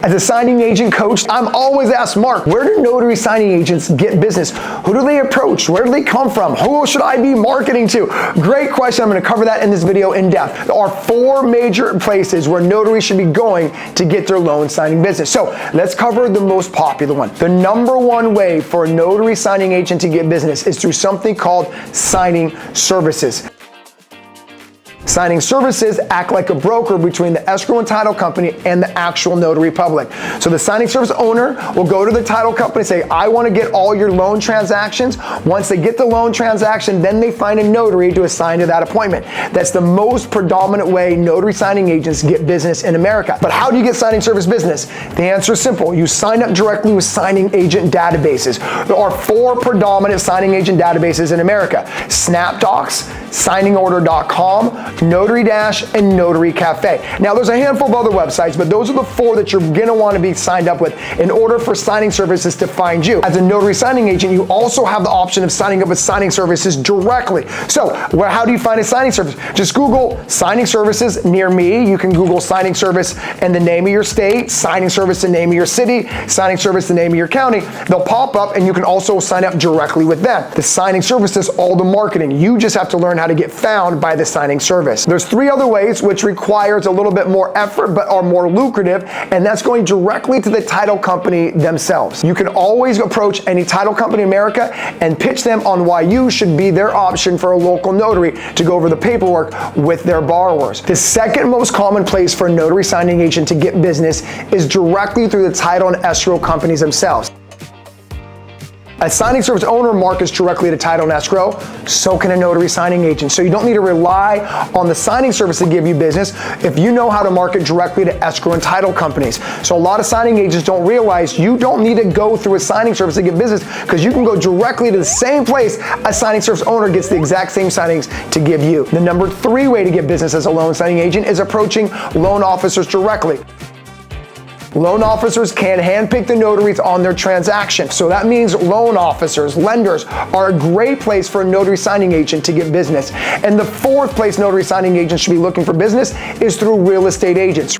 As a signing agent coach, I'm always asked, Mark, where do notary signing agents get business? Who do they approach? Where do they come from? Who should I be marketing to? Great question. I'm going to cover that in this video in depth. There are 4 major places where notaries should be going to get their loan signing business. So let's cover the most popular one. The number 1 way for a notary signing agent to get business is through something called signing services. Signing services act like a broker between the escrow and title company and the actual notary public. So the signing service owner will go to the title company and say, I want to get all your loan transactions. Once they get the loan transaction, then they find a notary to assign to that appointment. That's the most predominant way notary signing agents get business in America. But how do you get signing service business? The answer is simple. You sign up directly with signing agent databases. There are 4 predominant signing agent databases in America: SnapDocs, signingorder.com, Notary Dash, and Notary Cafe. Now there's a handful of other websites, but those are the 4 that you're gonna want to be signed up with in order for signing services to find you. As a notary signing agent, you also have the option of signing up with signing services directly. So how do you find a signing service? Just Google signing services near me. You can Google signing service and the name of your state, signing service the name of your city, signing service the name of your county. They'll pop up and you can also sign up directly with them. The signing service does all the marketing. You just have to learn how to get found by the signing service. There's 3 other ways which requires a little bit more effort but are more lucrative, and that's going directly to the title company themselves. You can always approach any title company in America and pitch them on why you should be their option for a local notary to go over the paperwork with their borrowers. The second most common place for a notary signing agent to get business is directly through the title and escrow companies themselves. A signing service owner markets directly to title and escrow, so can a notary signing agent. So you don't need to rely on the signing service to give you business if you know how to market directly to escrow and title companies. So a lot of signing agents don't realize you don't need to go through a signing service to get business, because you can go directly to the same place a signing service owner gets the exact same signings to give you. The number 3 way to get business as a loan signing agent is approaching loan officers directly. Loan officers can handpick the notaries on their transaction. So that means loan officers, lenders, are a great place for a notary signing agent to get business. And the 4th place notary signing agents should be looking for business is through real estate agents.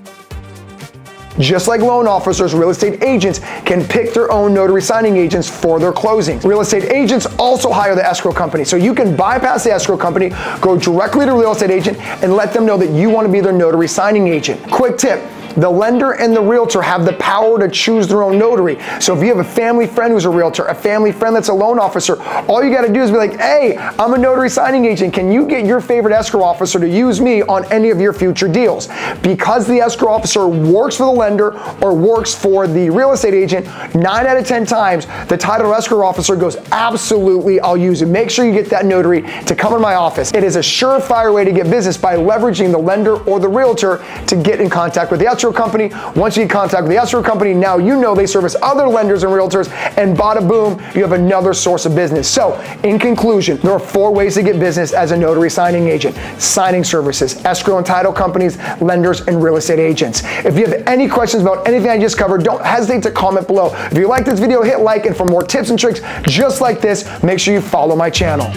Just like loan officers, real estate agents can pick their own notary signing agents for their closings. Real estate agents also hire the escrow company. So you can bypass the escrow company, go directly to a real estate agent, and let them know that you want to be their notary signing agent. Quick tip. The lender and the realtor have the power to choose their own notary. So if you have a family friend who's a realtor, a family friend that's a loan officer, all you got to do is be like, hey, I'm a notary signing agent. Can you get your favorite escrow officer to use me on any of your future deals? Because the escrow officer works for the lender or works for the real estate agent, 9 out of 10 times, the title escrow officer goes, absolutely, I'll use it. Make sure you get that notary to come in my office. It is a surefire way to get business by leveraging the lender or the realtor to get in contact with the escrow company. Once you get in contact with the escrow company, now you know they service other lenders and realtors, and bada boom, you have another source of business. So in conclusion, there are 4 ways to get business as a notary signing agent: signing services, escrow and title companies, lenders, and real estate agents. If you have any questions about anything I just covered, don't hesitate to comment below. If you like this video, hit like, and for more tips and tricks just like this, make sure you follow my channel.